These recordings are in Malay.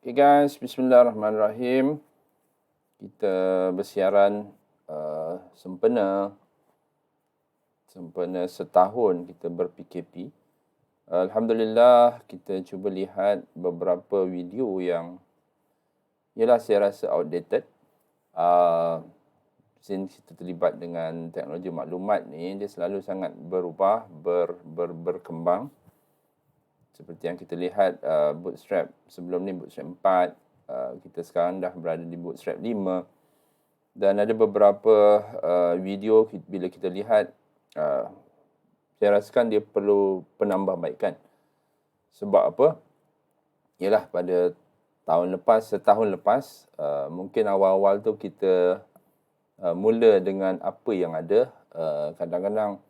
Okay guys, bismillahirrahmanirrahim. Kita bersiaran sempena setahun kita ber-PKP. Alhamdulillah, kita cuba lihat beberapa video yang saya rasa outdated. Since kita terlibat dengan teknologi maklumat ni, dia selalu sangat berubah, berkembang. Seperti yang kita lihat Bootstrap sebelum ni Bootstrap 4, kita sekarang dah berada di Bootstrap 5. Dan ada beberapa video bila kita lihat, saya rasakan dia perlu penambahbaikan. Sebab apa? Ialah pada setahun lepas, mungkin awal-awal tu kita mula dengan apa yang ada. Kadang-kadang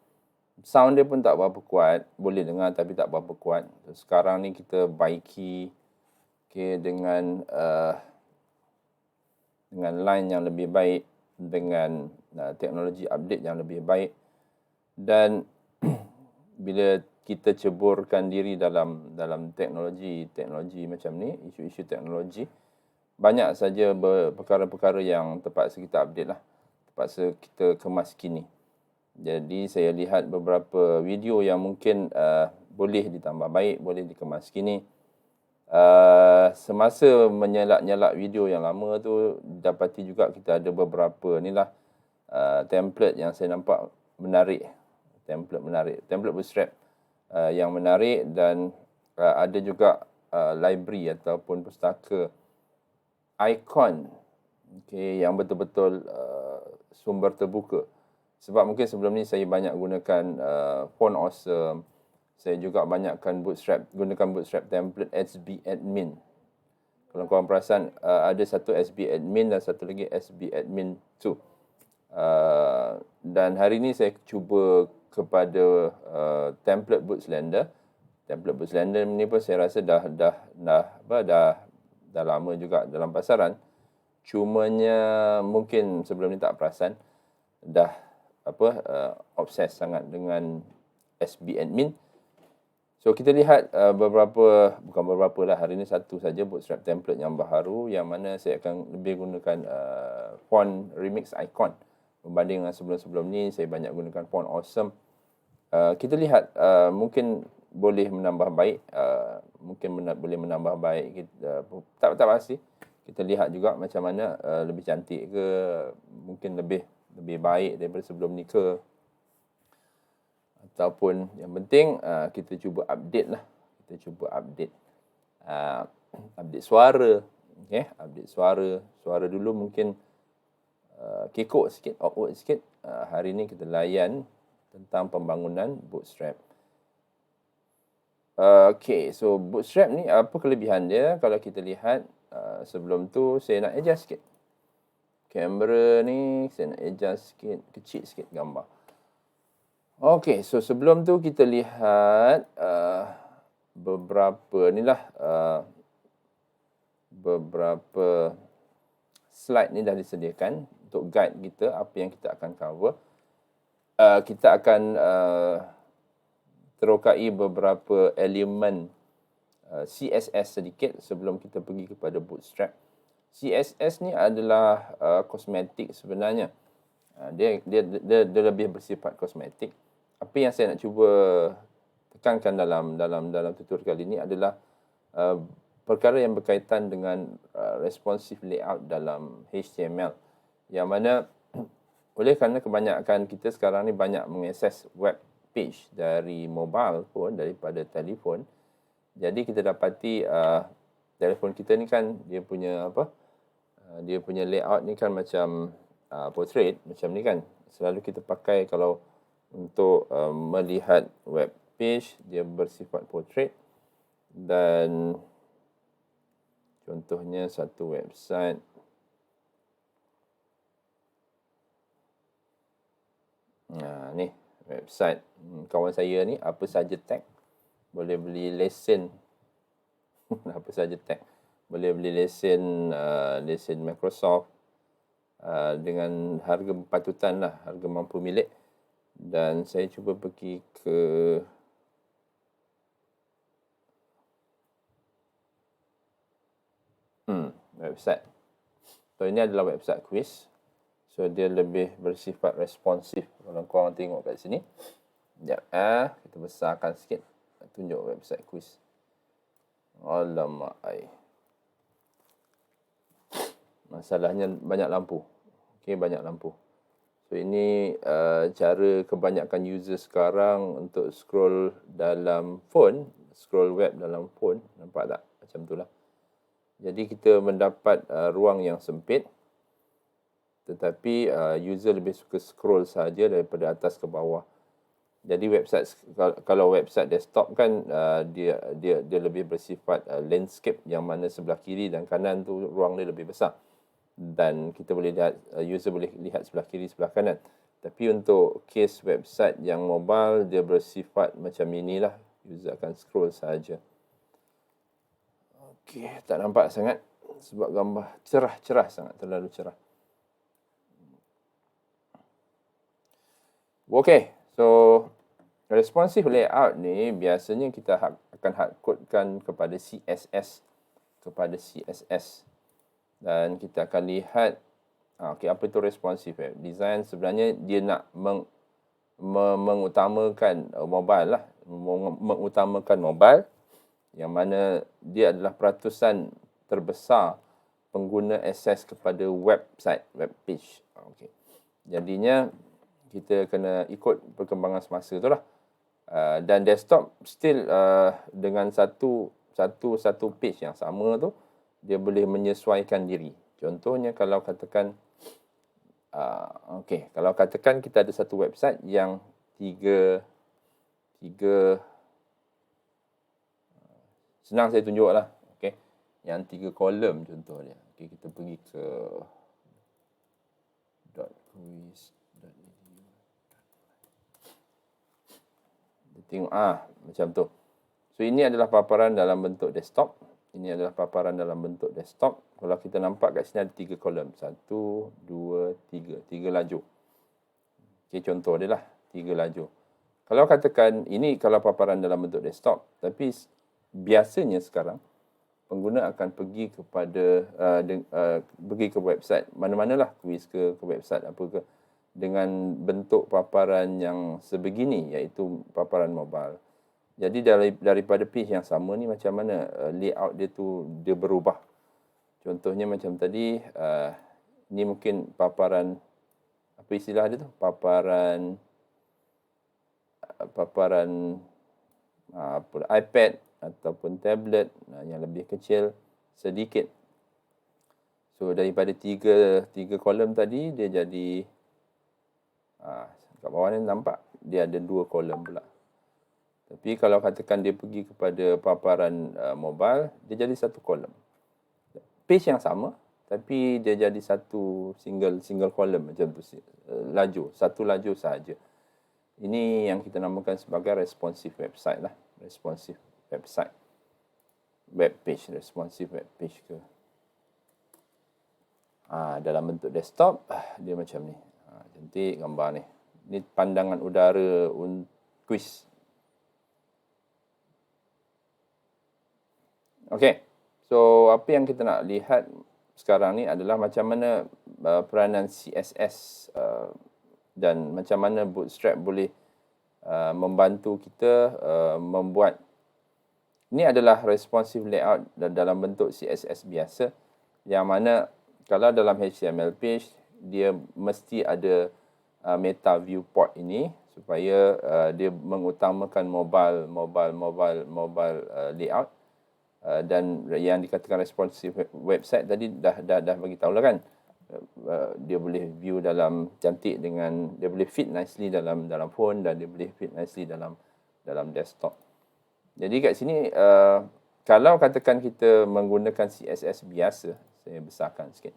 sound dia pun tak berapa kuat, boleh dengar tapi tak berapa kuat. Sekarang ni kita baiki dengan line yang lebih baik, dengan teknologi update yang lebih baik. Dan bila kita ceburkan diri dalam teknologi macam ni, isu-isu teknologi, banyak saja perkara-perkara yang terpaksa kita update lah, terpaksa kita kemas kini. Jadi saya lihat beberapa video yang mungkin boleh ditambah baik, boleh dikemas kini. Semasa menyelak-nyelak video yang lama tu, dapati juga kita ada beberapa template yang saya nampak menarik. Template Bootstrap yang menarik, dan ada juga library ataupun pustaka ikon yang betul-betul sumber terbuka. Sebab mungkin sebelum ni saya banyak gunakan Font Awesome. Saya juga banyakkan gunakan Bootstrap template SB Admin. Kalau korang perasan, ada satu SB Admin dan satu lagi SB Admin 2. Dan hari ni saya cuba kepada template Bootslander. Template Bootslander ni pun saya rasa dah lama juga dalam pasaran. Cumanya mungkin sebelum ni tak perasan, dah obses sangat dengan SB Admin. So kita lihat bukan beberapa lah, hari ni satu saja Bootstrap template yang baharu, yang mana saya akan lebih gunakan font remix icon. Berbanding dengan sebelum-sebelum ni, saya banyak gunakan Font Awesome. Kita lihat mungkin boleh menambah baik, boleh menambah baik. Tak pasti. Kita lihat juga macam mana, lebih cantik ke, mungkin lebih baik daripada sebelum ni ke. Ataupun yang penting kita cuba update lah. Kita cuba update. Update suara. Okay? Update suara. Suara dulu mungkin kekok sikit, awkward sikit. Hari ni kita layan tentang pembangunan Bootstrap. Okay, so Bootstrap ni apa kelebihan dia? Kalau kita lihat, sebelum tu saya nak adjust sikit. Kamera ni saya nak adjust sikit, kecil sikit gambar. Okay, so sebelum tu kita lihat beberapa slide ni dah disediakan untuk guide kita apa yang kita akan cover. Kita akan terokai beberapa elemen CSS sedikit sebelum kita pergi kepada Bootstrap. CSS ni adalah kosmetik sebenarnya. Dia lebih bersifat kosmetik. Apa yang saya nak cuba tekankan dalam tutorial kali ini adalah perkara yang berkaitan dengan responsive layout dalam HTML. Yang mana oleh kerana kebanyakan kita sekarang ni banyak mengakses web page dari mobile phone daripada telefon. Jadi kita dapati telefon kita ni kan dia punya layout ni kan macam portrait macam ni kan. Selalu kita pakai kalau untuk melihat web page, dia bersifat portrait. Dan contohnya satu website, ni website kawan saya ni, apa saja tag, boleh beli lesen. Apa saja tag, boleh beli lesen Microsoft dengan harga berpatutan lah, harga mampu milik. Dan saya cuba pergi ke website. So ini adalah website quiz. So dia lebih bersifat responsif. Kalau korang tengok kat sini. Sekejap, kita besarkan sikit. Tunjuk website quiz. Alamak ai. Masalahnya banyak lampu. Okey, banyak lampu. So ini cara kebanyakan user sekarang untuk scroll dalam phone, scroll web dalam phone. Nampak tak? Macam itulah. Jadi kita mendapat ruang yang sempit, tetapi user lebih suka scroll saja daripada atas ke bawah. Jadi website, kalau website desktop kan dia lebih bersifat landscape, yang mana sebelah kiri dan kanan tu ruang dia lebih besar. Dan kita boleh lihat, user boleh lihat sebelah kiri, sebelah kanan. Tapi untuk case website yang mobile, dia bersifat macam inilah. User akan scroll saja. Okey, tak nampak sangat sebab gambar cerah sangat, terlalu cerah. Okey, so responsive layout ni biasanya kita akan hardcode-kan kepada CSS. Dan kita akan lihat okey, apa itu responsive web design. Sebenarnya dia nak mengutamakan mobile lah, mengutamakan mobile, yang mana dia adalah peratusan terbesar pengguna akses kepada website, web page. Okay. Jadinya kita kena ikut perkembangan semasa tu lah. Dan desktop still dengan satu page yang sama tu, dia boleh menyesuaikan diri. Contohnya kalau katakan kalau katakan kita ada satu website yang tiga senang saya tunjuk lah. Okay. Yang 3 kolom contoh dia. Okay, kita pergi ke .quiz.edu. Kita tengok macam tu. So ini adalah paparan dalam bentuk desktop. Ini adalah paparan dalam bentuk desktop. Kalau kita nampak kat sini ada 3 kolom. 1, 2, 3. 3 lajur. Okay, contoh dia lah. 3 lajur. Kalau katakan ini kalau paparan dalam bentuk desktop. Tapi biasanya sekarang pengguna akan pergi kepada pergi ke website mana-manalah, quiz ke website apa ke, dengan bentuk paparan yang sebegini, iaitu paparan mobile. Jadi daripada page yang sama ni, macam mana layout dia tu dia berubah. Contohnya macam tadi, ni mungkin paparan, apa istilah dia tu, paparan iPad ataupun tablet yang lebih kecil sedikit. So daripada tiga kolom tadi, dia jadi kat bawah ni nampak dia ada 2 kolom pula. Tapi kalau katakan dia pergi kepada paparan mobile, dia jadi 1 kolom. Page yang sama, tapi dia jadi satu single kolom macam tu, lajur, satu lajur sahaja. Ini yang kita namakan sebagai responsive website lah. Responsive website. Web page, responsive web page ke. Dalam bentuk desktop, dia macam ni. Cantik gambar ni. Ni pandangan udara quiz. Okey. So, apa yang kita nak lihat sekarang ni adalah macam mana peranan CSS dan macam mana Bootstrap boleh membantu kita membuat. Ini adalah responsive layout dalam bentuk CSS biasa, yang mana kalau dalam HTML page, dia mesti ada meta viewport ini supaya dia mengutamakan mobile layout. Dan yang dikatakan responsive website tadi dah bagi tahu lah kan. Dia boleh view dalam cantik dengan, dia boleh fit nicely dalam phone, dan dia boleh fit nicely dalam desktop. Jadi kat sini kalau katakan kita menggunakan CSS biasa, saya besarkan sikit.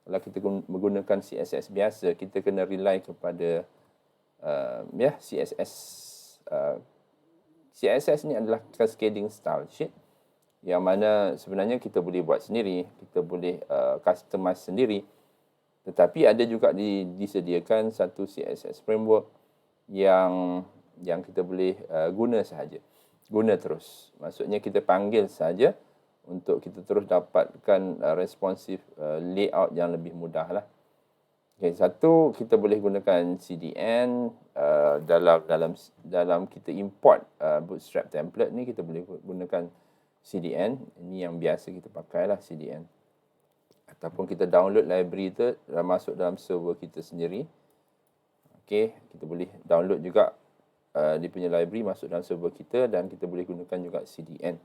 Kalau kita menggunakan CSS biasa, kita kena rely kepada CSS. CSS ni adalah cascading style sheet, yang mana sebenarnya kita boleh buat sendiri, kita boleh customize sendiri. Tetapi ada juga disediakan satu CSS framework yang kita boleh guna sahaja. Guna terus. Maksudnya kita panggil saja untuk kita terus dapatkan responsif layout yang lebih mudah lah. Okay, satu, kita boleh gunakan CDN dalam kita import Bootstrap template ni, kita boleh gunakan CDN. Ini yang biasa kita pakai lah, CDN. Ataupun kita download library tu masuk dalam server kita sendiri. Okay, kita boleh download juga dia punya library masuk dalam server kita, dan kita boleh gunakan juga CDN.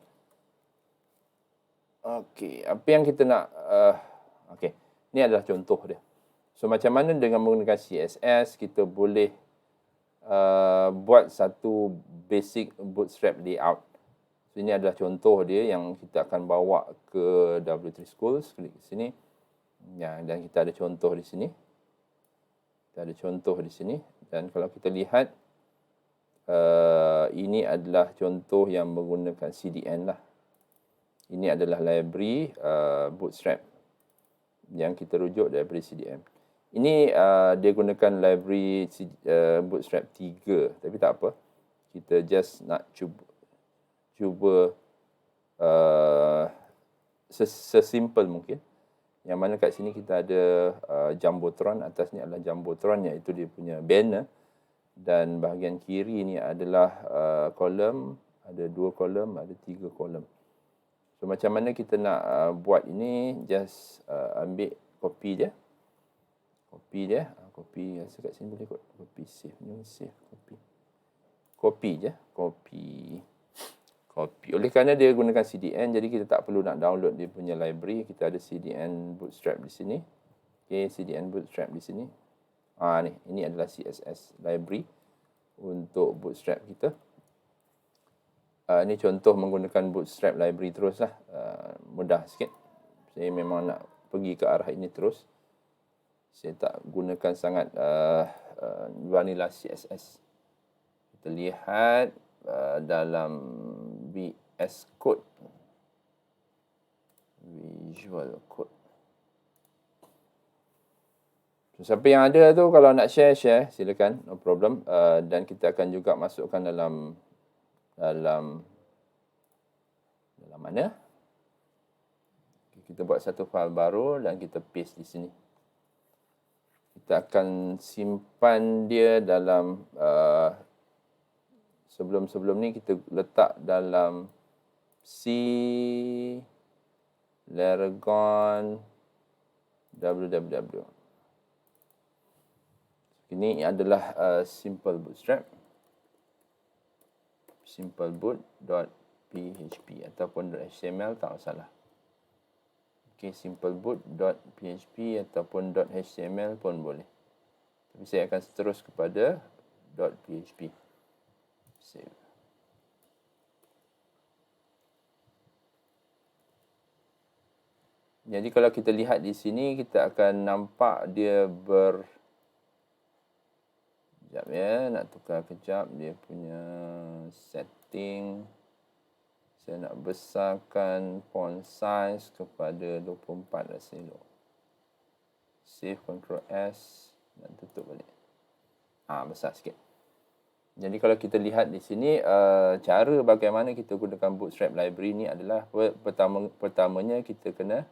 Okay, apa yang kita nak... okay, ni adalah contoh dia. So, macam mana dengan menggunakan CSS, kita boleh buat satu basic Bootstrap layout. So, ini adalah contoh dia yang kita akan bawa ke W3 Schools. Klik sini. Ya, dan kita ada contoh di sini. Kita ada contoh di sini. Dan kalau kita lihat, ini adalah contoh yang menggunakan CDN lah. Ini adalah library Bootstrap yang kita rujuk daripada CDN. Ini dia gunakan library Bootstrap 3, tapi tak apa. Kita just nak cuba sesimpel mungkin. Yang mana kat sini kita ada Jumbotron, atas ni adalah Jumbotron, iaitu dia punya banner. Dan bahagian kiri ni adalah kolom, ada 2 kolom, ada 3 kolom. So macam mana kita nak buat ini, just ambil copy je. Copy rasa kat sini boleh kot. Copy, save ni, save, copy. Copy je, copy. Oleh kerana dia gunakan CDN, jadi kita tak perlu nak download dia punya library. Kita ada CDN Bootstrap di sini. Okay, CDN Bootstrap di sini. Ni, ini adalah CSS library untuk Bootstrap kita. Ini contoh menggunakan Bootstrap library terus lah. Mudah sikit. Saya memang nak pergi ke arah ini terus. Saya tak gunakan sangat vanilla CSS. Kita lihat dalam VS Code. Visual Code. So, siapa yang ada tu, kalau nak share, silakan. No problem. Dan kita akan juga masukkan dalam mana? Kita buat satu file baru dan kita paste di sini. Kita akan simpan dia dalam sebelum ni kita letak dalam C Laragon www. Ini adalah simple bootstrap, simpleboot.php ataupun .html, tak masalah. Okay, simpleboot.php ataupun .html pun boleh. Tapi saya akan terus kepada .php. Save. Jadi kalau kita lihat di sini, kita akan nampak dia Sekejap ya, nak tukar kejap dia punya setting. Saya nak besarkan font size kepada 24 rasa elok. Save, Ctrl S dan tutup balik. Besar sikit. Jadi kalau kita lihat di sini, cara bagaimana kita gunakan Bootstrap library ni adalah pertamanya kita kena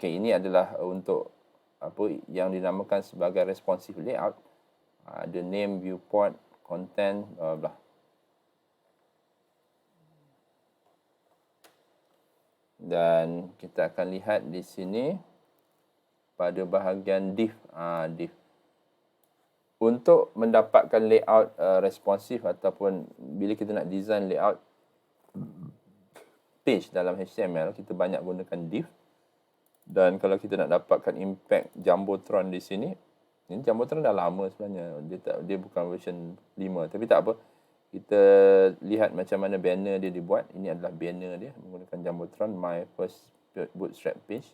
ini adalah untuk apa yang dinamakan sebagai responsive layout. Ada name, viewport, content, blah. Dan kita akan lihat di sini pada bahagian div. Div. Untuk mendapatkan layout responsif ataupun bila kita nak design layout page dalam HTML, kita banyak gunakan div. Dan kalau kita nak dapatkan impact Jumbotron di sini, ini Jumbotron dah lama sebenarnya. Dia bukan version 5, tapi tak apa. Kita lihat macam mana banner dia dibuat. Ini adalah banner dia menggunakan Jumbotron, my first bootstrap page.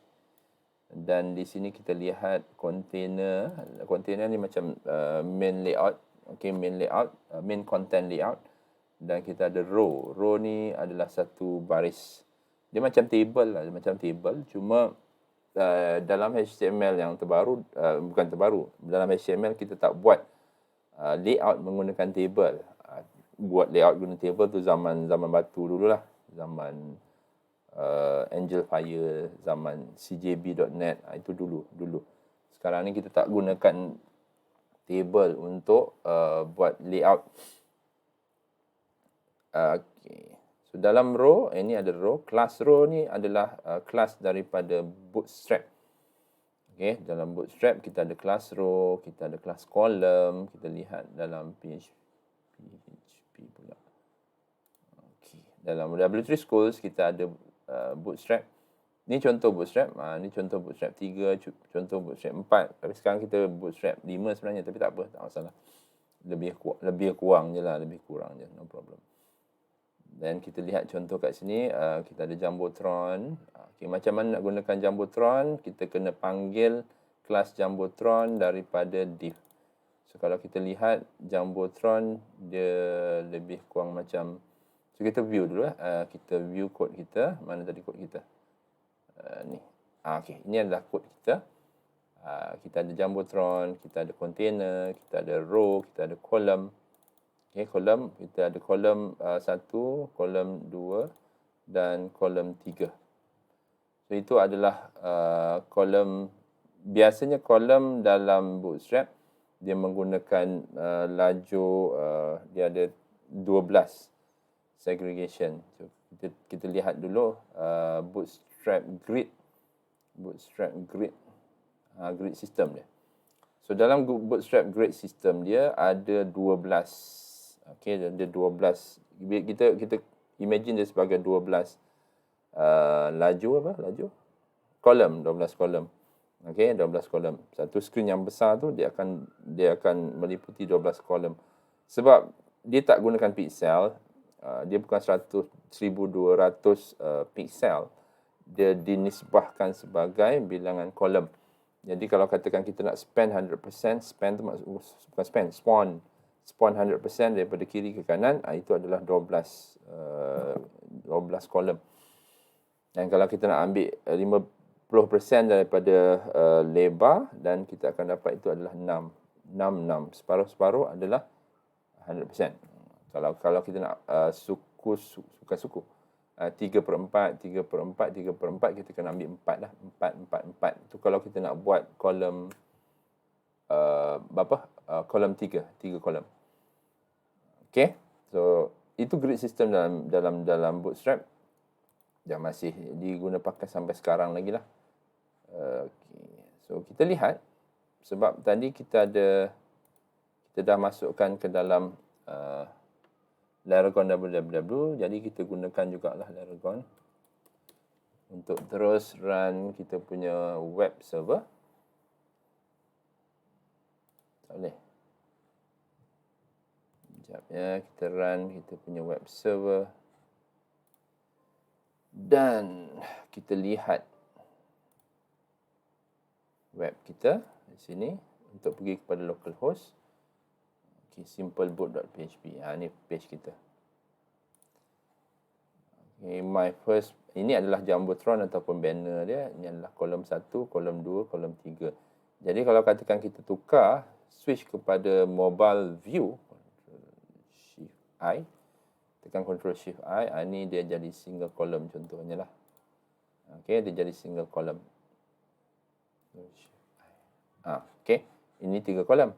Dan di sini kita lihat container. Container ni macam main layout. Okay, main layout, main content layout. Dan kita ada row. Row ni adalah satu baris. Dia macam table lah, cuma dalam HTML yang terbaru, bukan terbaru, dalam HTML kita tak buat layout menggunakan table. Buat layout guna table tu zaman batu dululah, zaman Angel Fire, zaman CJB.net, itu dulu. Sekarang ni kita tak gunakan table untuk buat layout. Okay. So dalam row, ini ada row. Class row ni adalah kelas daripada Bootstrap. Okay, dalam Bootstrap kita ada class row, kita ada class column. Kita lihat dalam PHP pula. Okay. Dalam W3 Schools kita ada Bootstrap. Ni contoh Bootstrap. Ni contoh Bootstrap 3, contoh Bootstrap 4. Tapi sekarang kita Bootstrap 5 sebenarnya. Tapi tak apa, tak masalah. Lebih kurang je lah. No problem. Dan kita lihat contoh kat sini. Kita ada Jumbotron. Okay, macam mana nak gunakan Jumbotron? Kita kena panggil kelas Jumbotron daripada div. So kalau kita lihat Jumbotron, dia lebih kurang macam. So kita view dulu. Kita view kod kita. Mana tadi kod kita? Ni. Okay, ini adalah kod kita. Kita ada Jumbotron, kita ada container, kita ada row, kita ada column. Okay, column, kita ada column 1, column 2 dan column 3. So itu adalah column. Biasanya column dalam Bootstrap dia menggunakan lajur, dia ada 12 segregation. So kita lihat dulu Bootstrap grid grid system dia. So dalam Bootstrap grid system dia ada 12. Okey, ada 12. Kita imagine dia sebagai 12 lajur. Kolom, 12 kolom. Okey, 12 kolom. Satu skrin yang besar tu dia akan meliputi 12 kolom. Sebab dia tak gunakan pixel, dia bukan 1200 pixel. Dia dinisbahkan sebagai bilangan kolom. Jadi kalau katakan kita nak span 100%, span tu bukan spawn 100% daripada kiri ke kanan, itu adalah 12 kolom. Dan kalau kita nak ambil 50% daripada lebar, dan kita akan dapat itu adalah 6. Separuh-separuh adalah 100%. Kalau kita nak suku 3/4, kita kena ambil 4 lah. 4. Itu kalau kita nak buat kolom kolom 3 kolom. Okay, so itu grid system dalam Bootstrap yang masih diguna pakai sampai sekarang lagi lah. Okay. So kita lihat, sebab tadi kita dah masukkan ke dalam Laragon www, jadi kita gunakan jugalah Laragon untuk terus run kita punya web server. Tak boleh. Sekejap ya, kita run kita punya web server. Dan kita lihat web kita di sini untuk pergi kepada localhost. Okay, simpleboot.php. Ini page kita. Okay, ini adalah Jumbotron ataupun banner dia. Ini adalah kolom 1, kolom 2, kolom 3. Jadi kalau katakan kita tukar, switch kepada mobile view, Shift I, tekan Ctrl Shift I, ini dia jadi single column contohnya lah. Okay, dia jadi single column. Okay, ini 3 kolom.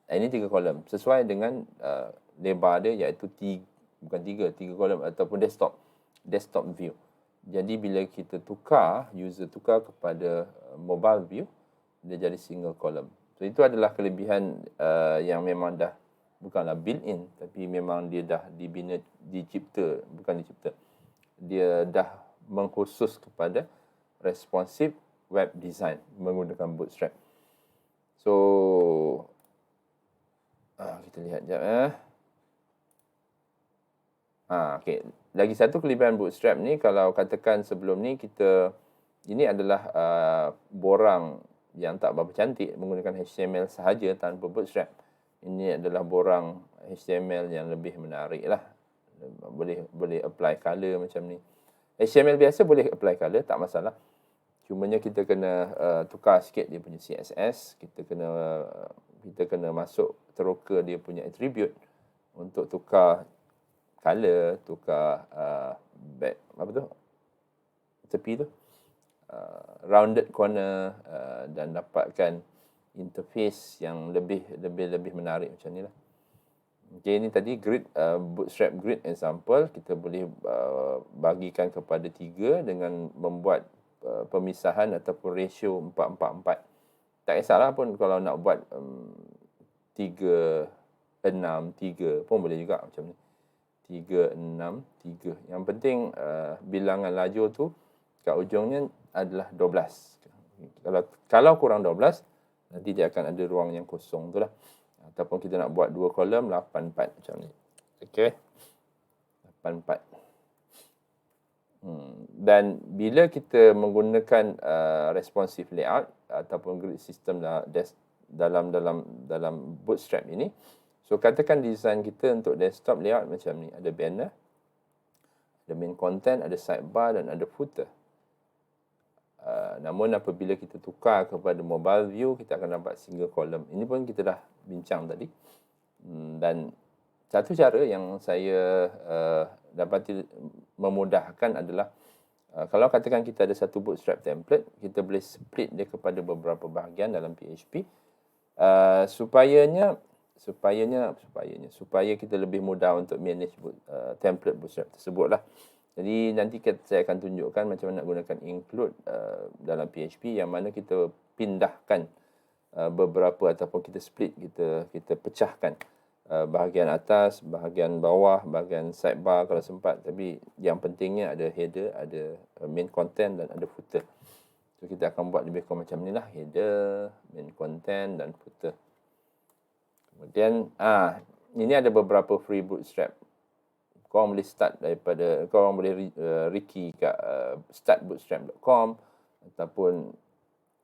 Ini 3 kolom sesuai dengan lebar dia, iaitu 3 kolom ataupun desktop view. Jadi bila kita user tukar kepada mobile view, dia jadi single column. So itu adalah kelebihan yang memang dah bukanlah built-in, tapi memang dia dah dia dah mengkhusus kepada responsive web design menggunakan Bootstrap. So kita lihat sekejap ya. Okay. Lagi satu kelebihan Bootstrap ni, kalau katakan sebelum ni ini adalah borang yang tak berapa cantik menggunakan HTML sahaja tanpa Bootstrap. Ini adalah borang HTML yang lebih menarik lah. Boleh apply color macam ni. HTML biasa boleh apply color, tak masalah. Cumanya kita kena tukar sikit dia punya CSS. Kita kena masuk teroka dia punya attribute untuk tukar color, tukar apa tu, tepi tu, rounded corner, dan dapatkan interface yang lebih menarik macam ni lah. Okay, ini tadi grid, bootstrap grid example. Kita boleh bagikan kepada 3 dengan membuat pemisahan ataupun ratio 4:4:4. Tak kisahlah pun kalau nak buat 3, 6, 3 pun boleh juga macam ni. 3, 6, 3. Yang penting bilangan lajur tu kat ujungnya adalah 12. Kalau kurang 12, nanti dia akan ada ruang yang kosong tu lah. Ataupun kita nak buat 2 kolom, 8:4 macam ni. Okey. 8:4. Dan bila kita menggunakan responsive layout ataupun grid system dalam Bootstrap ini, so katakan design kita untuk desktop layout macam ni. Ada banner, ada main content, ada sidebar dan ada footer. Namun apabila kita tukar kepada mobile view, kita akan dapat single column. Ini pun kita dah bincang tadi. Dan satu cara yang saya dapati memudahkan adalah kalau katakan kita ada satu Bootstrap template, kita boleh split dia kepada beberapa bahagian dalam PHP supaya kita lebih mudah untuk manage template Bootstrap tersebut lah. Jadi nanti saya akan tunjukkan macam mana nak gunakan include dalam PHP, yang mana kita pindahkan beberapa ataupun kita split, kita pecahkan bahagian atas, bahagian bawah, bahagian sidebar kalau sempat. Tapi yang pentingnya ada header, ada main content dan ada footer. So kita akan buat lebih kurang macam ni lah, header, main content dan footer. Kemudian ini ada beberapa free Bootstrap. Korang boleh start daripada, korang boleh Ricky kat startbootstrap.com ataupun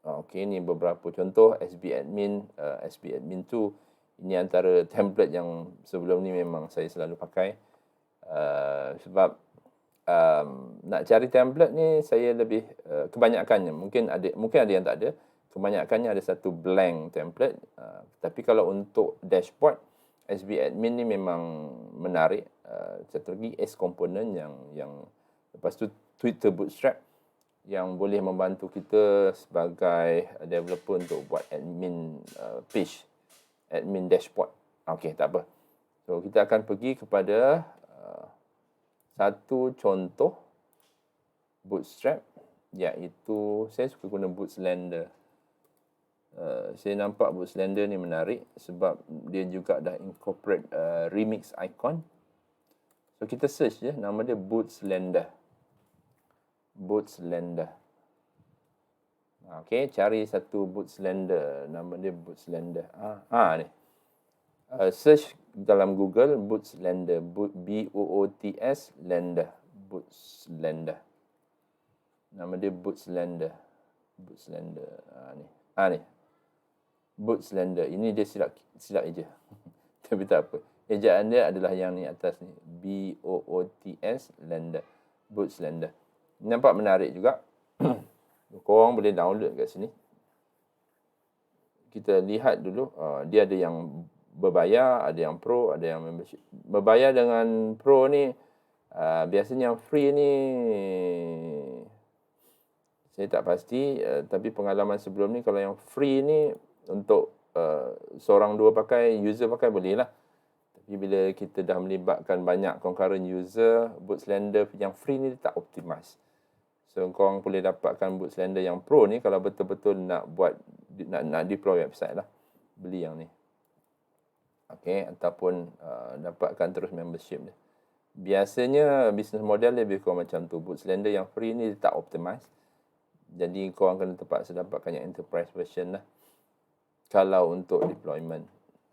okey, ni beberapa contoh SBadmin, SBadmin 2. Ini antara template yang sebelum ni memang saya selalu pakai. Sebab nak cari template ni saya lebih kebanyakannya, mungkin ada yang tak ada. Kebanyakannya ada satu blank template. Tapi kalau untuk dashboard, SBadmin ni memang menarik. Satu lagi S component yang lepas tu Twitter Bootstrap yang boleh membantu kita sebagai developer untuk buat admin page, admin dashboard. Okey, tak apa. So kita akan pergi kepada satu contoh Bootstrap, iaitu saya suka guna Bootslander. Saya nampak Bootslander ni menarik sebab dia juga dah incorporate remix icon. So kita search je, nama dia Bootslander. Bootslander. Okey, cari satu Bootslander, nama dia Bootslander. Ni. Search dalam Google Bootslander, B-O-O-T-S Lander, Bootslander. Nama dia Bootslander. Bootslander. Ni. Bootslander. Ini dia silap eja. Tapi tak apa. Ejaan dia adalah yang ni atas ni. B-O-O-T-S Lander. Bootslander. Nampak menarik juga. Korang boleh download kat sini. Kita lihat dulu. Dia ada yang berbayar, ada yang pro, ada yang membership. Berbayar dengan pro ni, biasanya yang free ni saya tak pasti. Tapi pengalaman sebelum ni, kalau yang free ni untuk seorang dua pakai, user pakai boleh lah. Tapi bila kita dah melibatkan banyak concurrent user, Bootslander yang free ni tak optimize. So korang boleh dapatkan Bootslander yang pro ni kalau betul-betul nak deploy website lah. Beli yang ni. Okey, ataupun dapatkan terus membership dia. Biasanya business model dia lebih kurang macam tu. Bootslander yang free ni tak optimize. Jadi korang kena terpaksa dapatkan yang enterprise version lah. Kalau untuk deployment.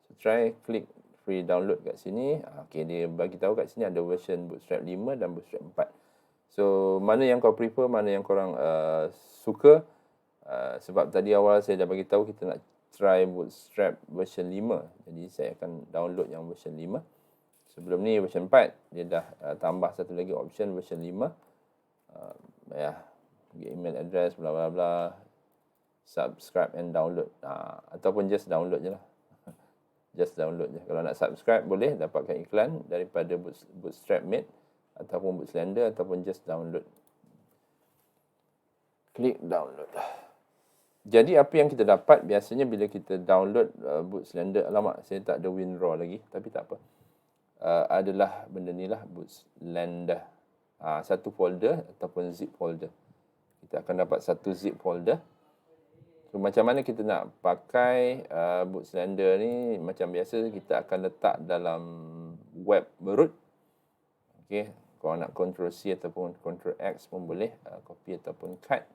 So try klik free download kat sini. Okey, dia bagi tahu kat sini ada version Bootstrap 5 dan Bootstrap 4. So mana yang kau prefer, mana yang korang suka. Sebab tadi awal saya dah bagi tahu kita nak try Bootstrap version 5. Jadi saya akan download yang version 5. Sebelum ni version 4, dia dah tambah satu lagi option version 5. Email address, bla bla bla. Subscribe and download. Ataupun just download je lah. Just download je. Kalau nak subscribe boleh dapatkan iklan daripada Bootstrap Mate. ataupun boot Slender ataupun just download. Klik download. Jadi apa yang kita dapat biasanya bila kita download boot Slender, alamak saya tak ada WinRAR lagi, tapi tak apa. Adalah benda ni lah, boot Slender. Satu folder ataupun zip folder. Kita akan dapat satu zip folder. So, macam mana kita nak pakai boot Slender ni, macam biasa kita akan letak dalam web root. Okay. Kalau nak Ctrl+C ataupun Ctrl+X pun boleh, copy ataupun cut.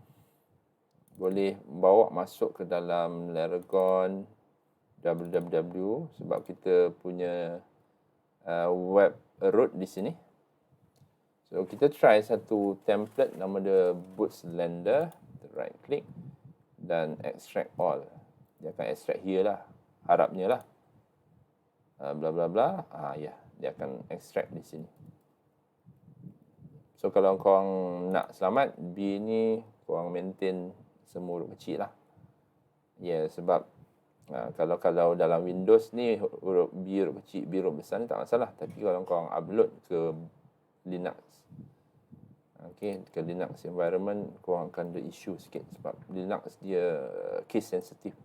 Boleh bawa masuk ke dalam Laragon www sebab kita punya web root di sini. So kita try satu template nama dia boot Slender, right click dan extract all. Dia akan extract here lah, harapnya lah. Bla bla bla. Ya, dia akan extract di sini. So kalau korang nak selamat, B ni korang maintain semua huruf kecil lah. Ya, sebab kalau dalam Windows ni huruf B huruf kecil, B huruf besar ni tak masalah. Tapi kalau korang upload ke Linux, ke Linux environment, korang akan ada issue sikit sebab Linux dia case sensitive.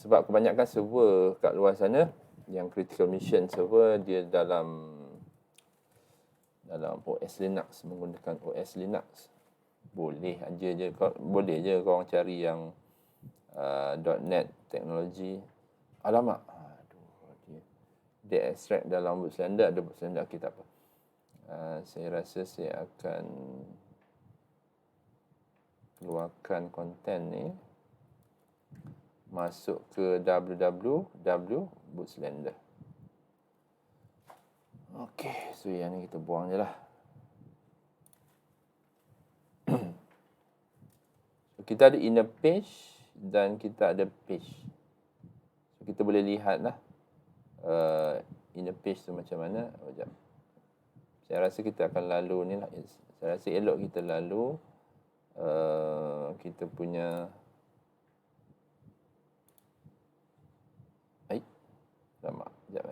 Sebab kebanyakan server kat luar sana, yang critical mission server, dia dalam OS Linux, menggunakan OS Linux. Boleh je korang cari yang .NET teknologi. Alamak, dia extract dalam boot Slender, ada boot Slender. Okay, tak apa. Saya rasa saya akan keluarkan konten ni, masuk ke www boot Slender. Okey, so yang ni kita buang je lah. Kita ada inner page dan kita ada page. So, kita boleh lihat lah inner page tu macam mana. Sekejap. Saya rasa kita akan lalu ni lah. Saya rasa elok kita lalu kita punya lama. Sekejap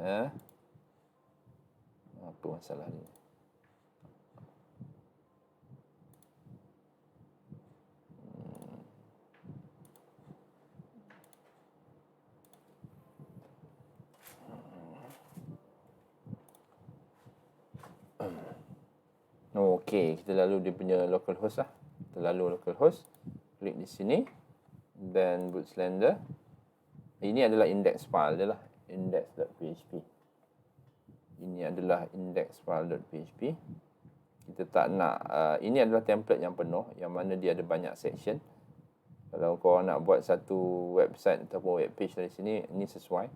apa masalah ni? Okey, kita lalu dia punya localhost lah. Kita lalu localhost, klik di sini, dan boot Slender. Ini adalah index file dia lah, index.php. Ini adalah index.file.php. Kita tak nak, ini adalah template yang penuh, yang mana dia ada banyak section. Kalau kau nak buat satu website ataupun web page dari sini, ini sesuai.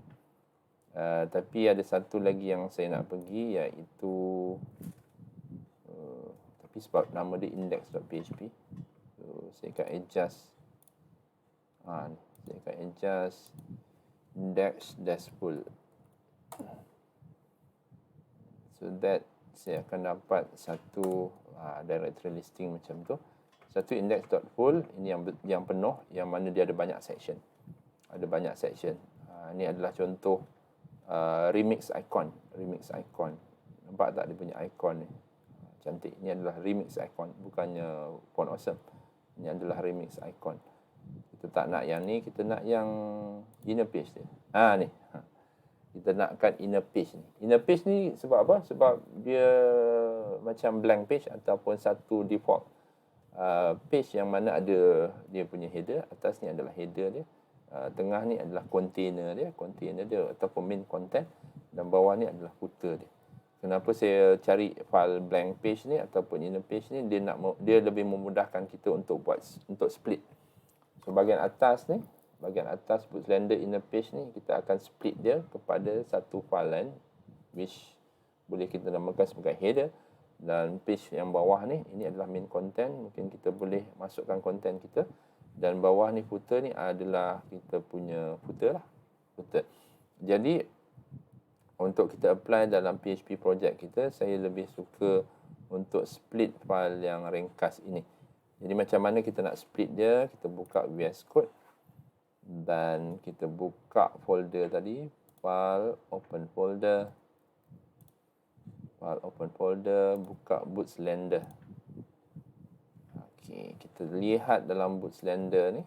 Tapi ada satu lagi yang saya nak pergi, iaitu tapi sebab nama dia index.php, so saya akan adjust. Saya akan adjust index-full, so that saya akan dapat satu directory listing macam tu. Satu index.full, ini yang penuh, yang mana dia ada banyak section. Ada banyak section. Ini adalah contoh remix icon. Nampak tak dia punya icon ni? Cantik. Ini adalah remix icon, bukannya font awesome. Ini adalah remix icon. Kita tak nak yang ni, kita nak yang inner page dia. Ni. Kita nakkan inner page ni. Inner page ni sebab apa? Sebab dia macam blank page ataupun satu default page yang mana ada dia punya header. Atas ni adalah header dia. Tengah ni adalah container dia ataupun main content, dan bawah ni adalah footer dia. Kenapa saya cari file blank page ni ataupun inner page ni? Dia lebih memudahkan kita untuk split. So bahagian atas boot Slender inner page ni, kita akan split dia kepada satu file lain, which boleh kita namakan sebagai header. Dan page yang bawah ni, ini adalah main content. Mungkin kita boleh masukkan content kita. Dan bawah ni footer ni adalah kita punya footer lah. Jadi untuk kita apply dalam PHP project kita, saya lebih suka untuk split file yang ringkas ini. Jadi macam mana kita nak split dia? Kita buka VS Code dan kita buka folder tadi, file, open folder. File open folder, buka Bootslander. Okey, kita lihat dalam Bootslander ni.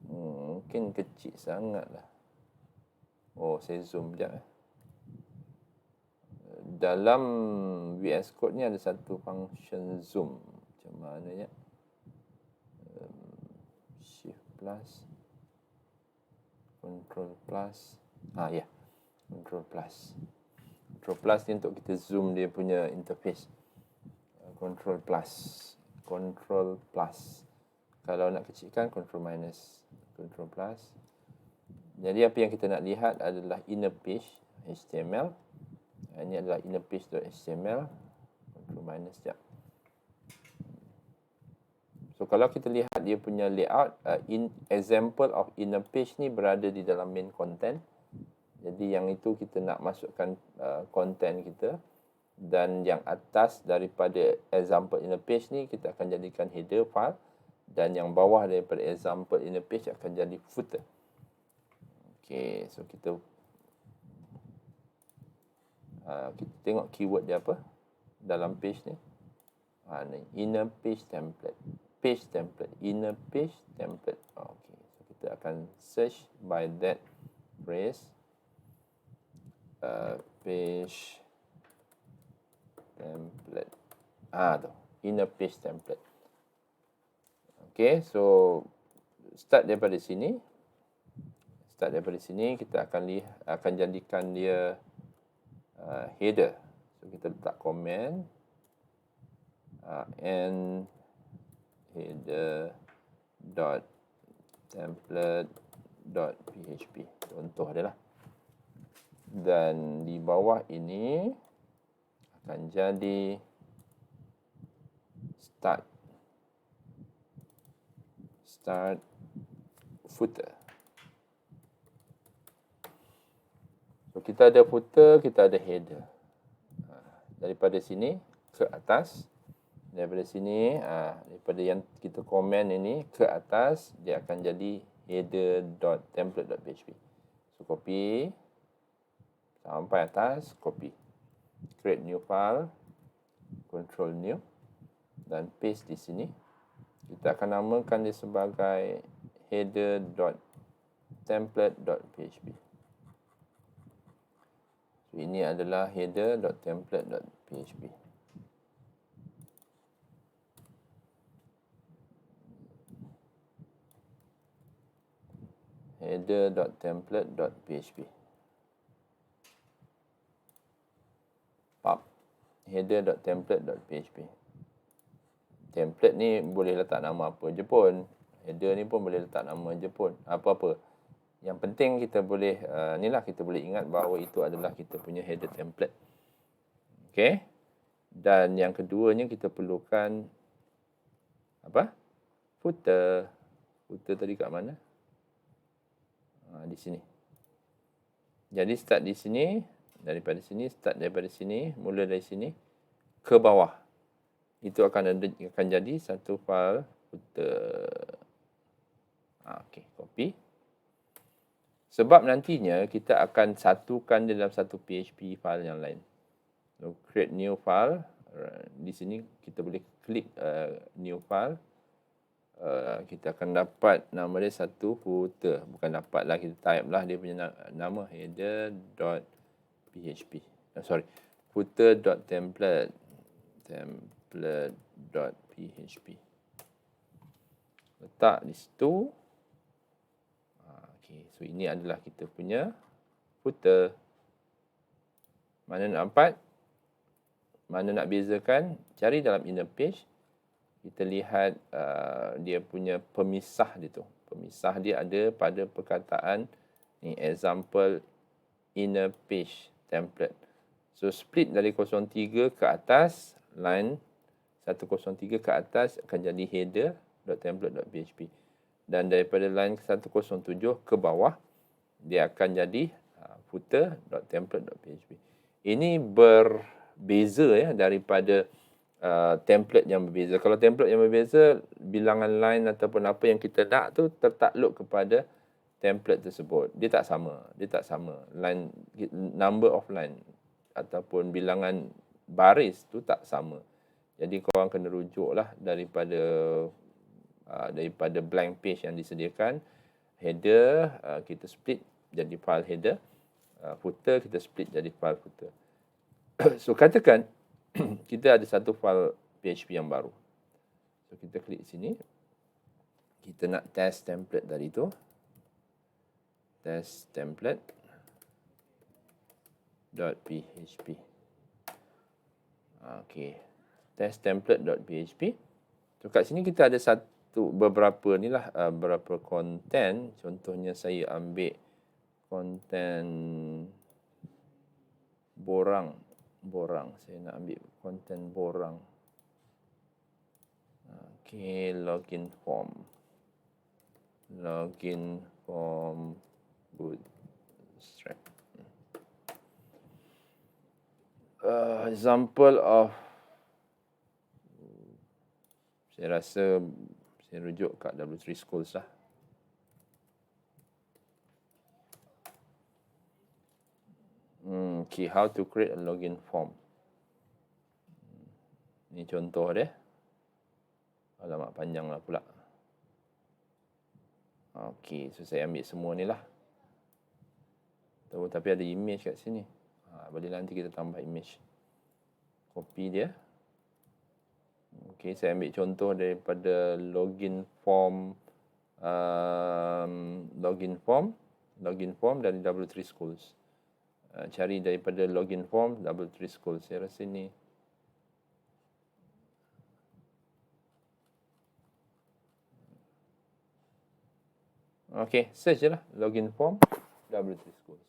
Mungkin kecil sangat lah. Oh, saya zoom sekejap. Dalam VS Code ni ada satu function zoom. Macam mana ya? Shift plus, Control plus. Ya, Control plus. Control plus ni untuk kita zoom dia punya interface. Control plus. Control plus. Kalau nak kecilkan, Control minus. Control plus. Jadi apa yang kita nak lihat adalah inner page HTML. Ini adalah inner page.html. Control minus sekejap. So kalau kita lihat dia punya layout, example of inner page ni berada di dalam main content. Jadi yang itu kita nak masukkan content kita. Dan yang atas daripada example inner page ni kita akan jadikan header file. Dan yang bawah daripada example inner page akan jadi footer. Okay, so kita tengok keyword dia apa dalam page ni. Ni inner page template. Page template. Inner page template. Okay, so kita akan search by that phrase. Page template. Tu. Inner page template. Okay, so start daripada sini. Start daripada sini kita akan jadikan dia header. So kita letak comment and header dot template dot php. Contoh dia lah. Dan di bawah ini akan jadi start footer. So kita ada footer, kita ada header. Daripada sini ke atas, daripada sini, daripada yang kita komen ini ke atas, dia akan jadi header.template.php. So copy sampai atas, copy. Create new file, control new, dan paste di sini. Kita akan namakan dia sebagai header.template.php. So, ini adalah header.template.php. Header.template.php. Header.template.php. Template ni boleh letak nama apa je pun. Header ni pun boleh letak nama je pun. Apa-apa. Yang penting kita boleh, kita boleh ingat bahawa itu adalah kita punya header template. Okay. Dan yang keduanya kita perlukan apa? Footer. Footer tadi kat mana? Di sini. Jadi start di sini. Daripada sini, start daripada sini. Mula dari sini. Ke bawah. Itu akan jadi satu file footer. Okey, copy. Sebab nantinya kita akan satukan dalam satu PHP file yang lain. So, create new file. Di sini kita boleh klik new file. Kita akan dapat nama dia satu footer. Bukan dapat lah, kita type lah dia punya nama header.php. Footer.template. Template.php. Letak di situ. Okay, so ini adalah kita punya footer. Mana nak empat? Mana nak bezakan? Cari dalam inner page. Kita lihat dia punya pemisah dia tu. Pemisah dia ada pada perkataan ni, example inner page template. So split dari 03 ke atas, line 103 ke atas akan jadi header.template.php. Dan daripada line 107 ke bawah, dia akan jadi footer.template.php. Ini berbeza ya daripada template yang berbeza. Kalau template yang berbeza, bilangan line ataupun apa yang kita nak tu tertakluk kepada template tersebut. Dia tak sama. Line, number of line. ataupun bilangan baris tu tak sama. Jadi korang kena rujuklah daripada blank page yang disediakan. Header kita split jadi file header, footer kita split jadi file footer. So katakan kita ada satu file PHP yang baru. So kita klik sini. Kita nak test template tadi tu. Test template.php. Okey. Test template.php. So kat sini kita ada beberapa content. Contohnya saya ambil konten borang. Saya nak ambil konten borang. Okey, login form Bootstrap. Example of, saya rasa saya rujuk kat W3 Schools lah. Okay, how to create a login form. Ni contoh dia. Alamak, panjang lah pula. Okay, so saya ambil semua ni lah. Tapi ada image kat sini. Boleh nanti kita tambah image. Copy dia. Okay, saya ambil contoh daripada login form dari W3 Schools. Cari daripada login form W3 Schools. Saya rasa ni. Okay, search je lah login form W3 Schools.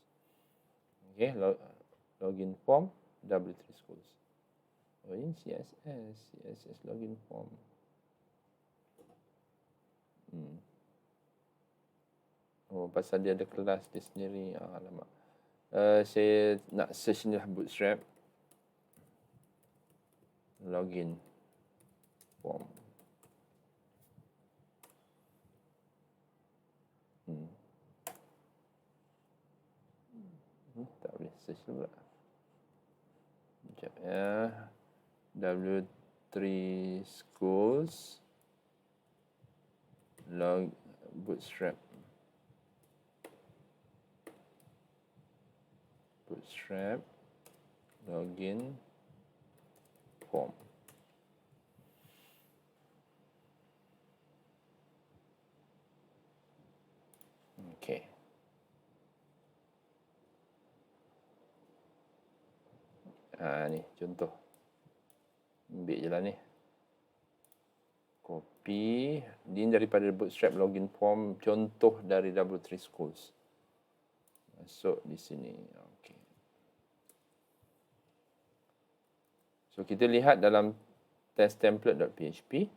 Okay, login form W3 Schools. Oh, ini CSS login form. Oh, pasal dia ada kelas dia sendiri. Alamak. Saya nak search ni lah Bootstrap login form. Tak boleh search pula. Sekejap ya. W3 Schools Bootstrap login form. Okay. Ni contoh. Ambil je lah ni. Copy. Ini daripada Bootstrap login form. Contoh dari W3 Schools. Masuk di sini. Okay. So, kita lihat dalam test template.php.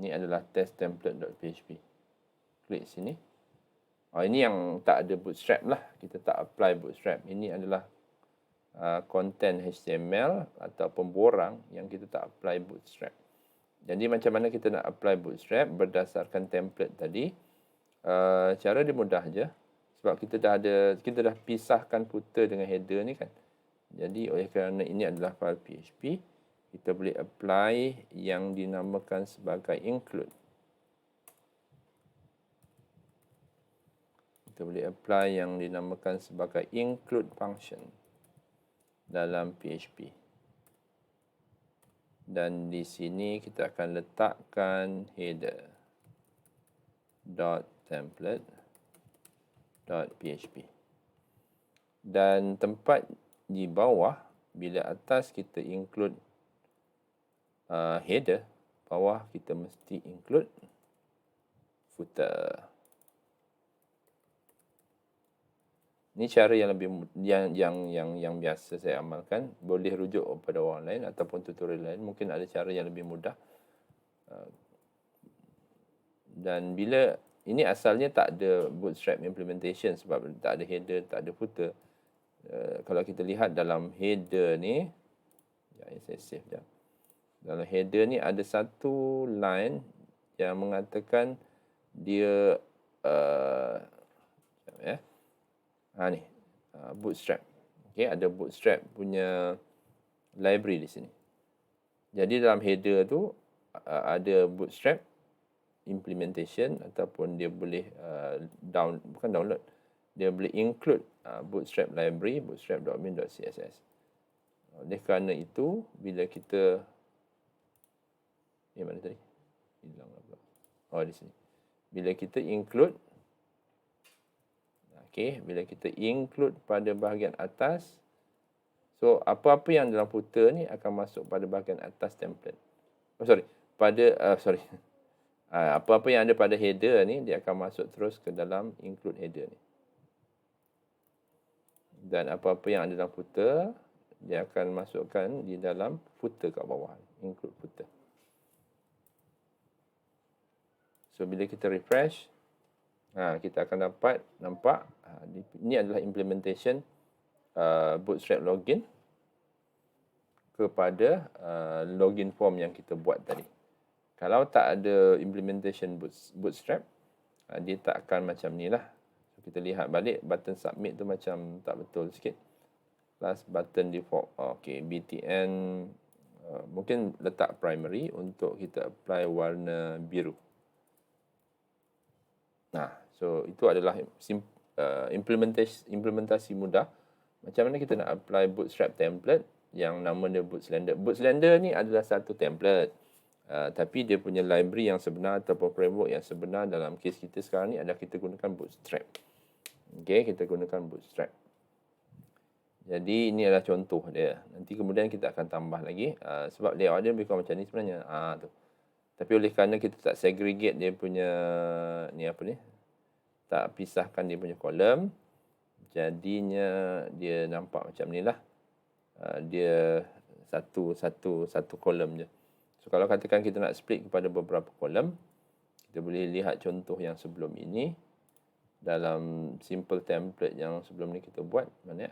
Ini adalah test template.php. Klik sini. Ini yang tak ada Bootstrap lah. Kita tak apply Bootstrap. Ini adalah konten HTML ataupun borang yang kita tak apply Bootstrap. Jadi macam mana kita nak apply Bootstrap berdasarkan template tadi? Cara dia mudah je. Sebab kita dah pisahkan footer dengan header ni kan. Jadi oleh kerana ini adalah file PHP, kita boleh apply yang dinamakan sebagai include. Kita boleh apply yang dinamakan sebagai include function dalam PHP. Dan di sini kita akan letakkan header .template.php. Dan tempat di bawah, bila atas kita include header, bawah kita mesti include footer. Ini cara yang lebih yang biasa saya amalkan. Boleh rujuk pada orang lain ataupun tutorial lain. Mungkin ada cara yang lebih mudah. Dan bila ini asalnya tak ada Bootstrap implementation sebab tak ada header, tak ada footer. Kalau kita lihat dalam header ni, saya save je. Dalam header ni ada satu line yang mengatakan dia ni Bootstrap. Okey, ada Bootstrap punya library di sini. Jadi dalam header tu ada Bootstrap implementation ataupun dia boleh bukan download, dia boleh include Bootstrap library bootstrap.min.css. Oleh kerana itu, bila kita mana tadi? Hilang pula. Oh, di sini. Bila kita include bila kita include pada bahagian atas, so apa-apa yang dalam footer ni akan masuk pada bahagian atas template. Apa-apa yang ada pada header ni dia akan masuk terus ke dalam include header ni. Dan apa-apa yang ada dalam footer dia akan masukkan di dalam footer kat bawah, include footer. So bila kita refresh, kita akan nampak ini adalah implementation Bootstrap login kepada login form yang kita buat tadi. Kalau tak ada implementation Bootstrap, dia tak akan macam ni lah. So, kita lihat balik button submit tu macam tak betul sikit. Plus button default. BTN mungkin letak primary untuk kita apply warna biru. So itu adalah implementasi mudah macam mana kita nak apply Bootstrap template yang nama dia Bootslender. Bootslender ni adalah satu template, tapi dia punya library yang sebenar ataupun framework yang sebenar dalam kes kita sekarang ni adalah kita gunakan Bootstrap. Kita gunakan Bootstrap. Jadi ini adalah contoh dia. Nanti kemudian kita akan tambah lagi sebab layout dia lebih kurang macam ni sebenarnya. Tu. Tapi oleh kerana kita tak segregate dia punya tak pisahkan dia punya kolom, jadinya dia nampak macam ni lah. Dia satu kolom je. So kalau katakan kita nak split kepada beberapa kolom, kita boleh lihat contoh yang sebelum ini dalam simple template yang sebelum ni kita buat. Mana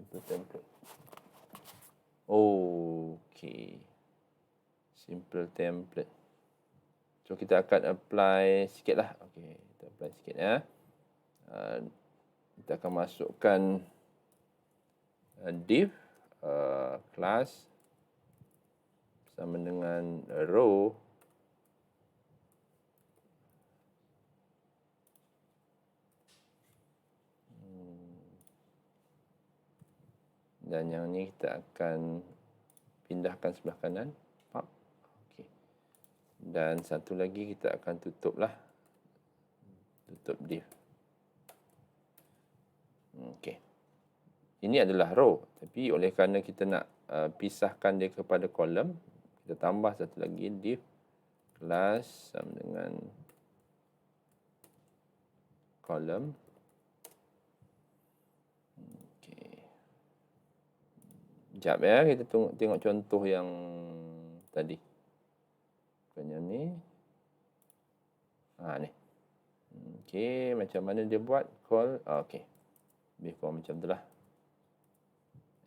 simple template? Simple template. So kita akan apply sikit lah. Kita apply sikit ya. Kita akan masukkan div class sama dengan row dan yang ni kita akan pindahkan sebelah kanan. Dan satu lagi kita akan tutup div. Ini adalah row, tapi oleh kerana kita nak pisahkan dia kepada kolom, kita tambah satu lagi div class sama dengan kolom. Sekejap ya, kita tengok contoh yang tadi. Bukan yang ni. Ni. Macam mana dia buat call? Lebih kurang macam tu lah.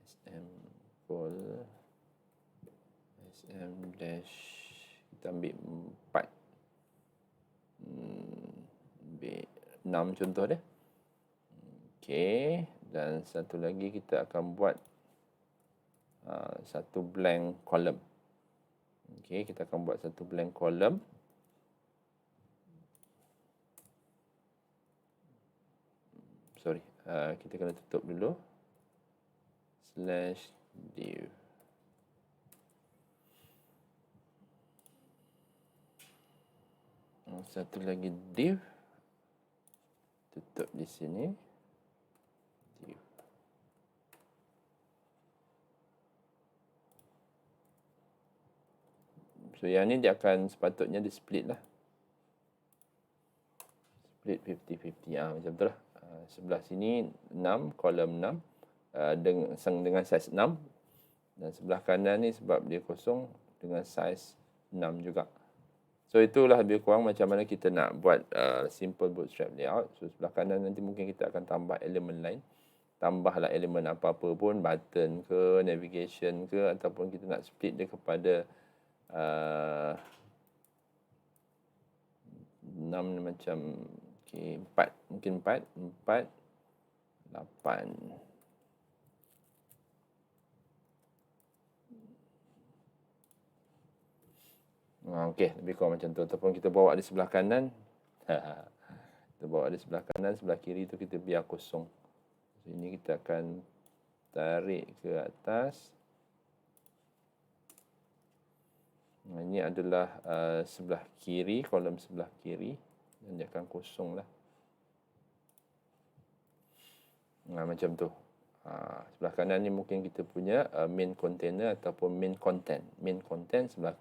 SM call SM dash kita ambil 4 ambil 6 contoh dia. Dan satu lagi kita akan buat satu blank column. Kita akan buat satu blank column. Kita kena tutup dulu. /div. Satu lagi div. Tutup di sini. Div. So yang ni dia akan sepatutnya di split lah. Split 50-50. Macam tu lah. Sebelah sini 6, kolom 6 dengan saiz 6. Dan sebelah kanan ni sebab dia kosong dengan saiz 6 juga. So itulah lebih kurang macam mana kita nak buat simple bootstrap layout. So sebelah kanan nanti mungkin kita akan tambah elemen lain. tambahlah elemen apa-apa pun, button ke, navigation ke, ataupun kita nak split dia kepada 6 macam, okay, 4, mungkin 4, 8. Okey, lebih kurang macam tu. Ataupun kita bawa di sebelah kanan. Kita bawa di sebelah kanan, sebelah kiri tu kita biar kosong. So, ini kita akan tarik ke atas. Ini adalah sebelah kiri, kolom sebelah kiri. Dan dia akan kosong lah. Macam tu. Sebelah kanan ni mungkin kita punya main container ataupun main content. Main content sebelah,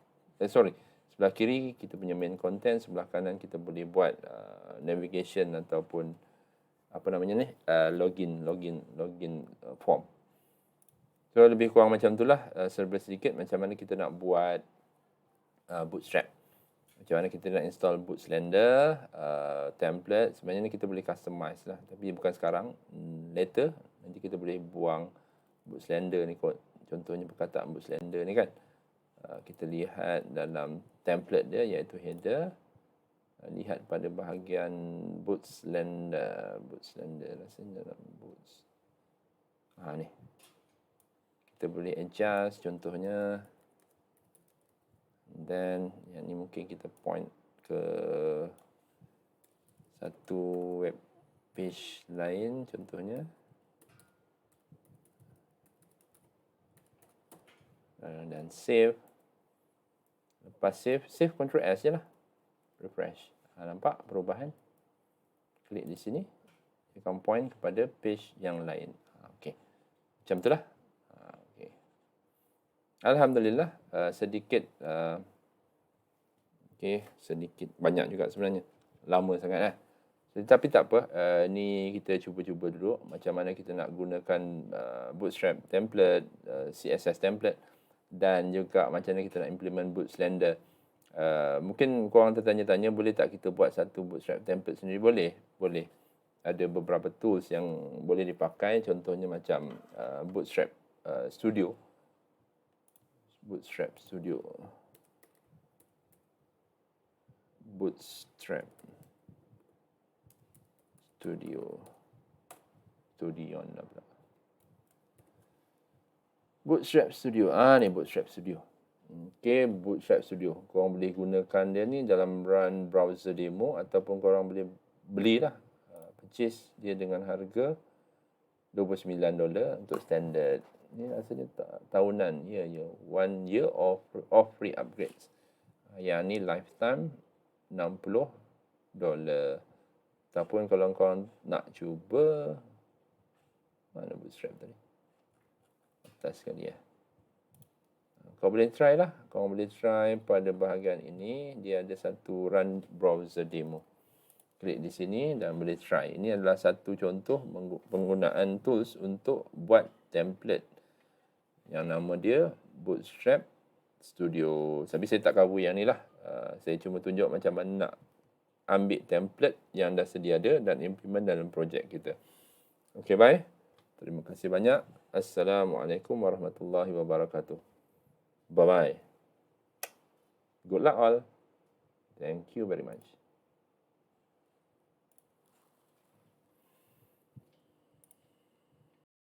sebelah kiri kita punya main content, sebelah kanan kita boleh buat navigation ataupun apa namanya ni, login form. So lebih kurang macam itulah, serba sedikit macam mana kita nak buat Bootstrap. Macam mana kita nak install Bootslender, template. Sebenarnya kita boleh customize lah. Tapi bukan sekarang, later. Nanti kita boleh buang Bootslender ni kot. Contohnya perkataan Bootslender ni kan. Kita lihat dalam template dia iaitu header. Lihat pada bahagian Bootslender rasanya dalam Boots. Ni. Kita boleh adjust contohnya. Dan yang ni mungkin kita point ke satu web page lain contohnya. Dan save. Lepas save Ctrl S je lah. Refresh. Nampak perubahan? Klik di sini. Dia akan point kepada page yang lain. Okey. Macam itulah. Okey. Alhamdulillah, sedikit sedikit banyak juga sebenarnya. Lama sangat lah. Tapi tak apa, ni kita cuba-cuba dulu macam mana kita nak gunakan Bootstrap template, CSS template dan juga macam mana kita nak implement Bootslender. Mungkin korang tertanya-tanya, boleh tak kita buat satu Bootstrap template sendiri? Boleh. Ada beberapa tools yang boleh dipakai, contohnya macam Bootstrap Studio. Bootstrap Studio lah pula. Bootstrap Studio. Ni Bootstrap Studio. Okey, Bootstrap Studio. Korang boleh gunakan dia ni dalam run browser demo ataupun korang boleh belilah. Purchase dia dengan harga $29 untuk standard. Ni rasanya tahunan. Ya. 1 year of free upgrades. Yang ni lifetime $60. Ataupun kalau korang nak cuba, mana Bootstrap tadi? Atas sekali ya. Kau boleh try lah. Kau boleh try pada bahagian ini. Dia ada satu run browser demo. Klik di sini dan boleh try. Ini adalah satu contoh penggunaan tools untuk buat template. Yang nama dia Bootstrap Studio. Tapi saya tak cover yang ni lah. Saya cuma tunjuk macam mana nak ambil template yang dah sedia ada dan implement dalam projek kita. Okay, bye. Terima kasih banyak. Assalamualaikum warahmatullahi wabarakatuh. Bye-bye. Good luck all. Thank you very much.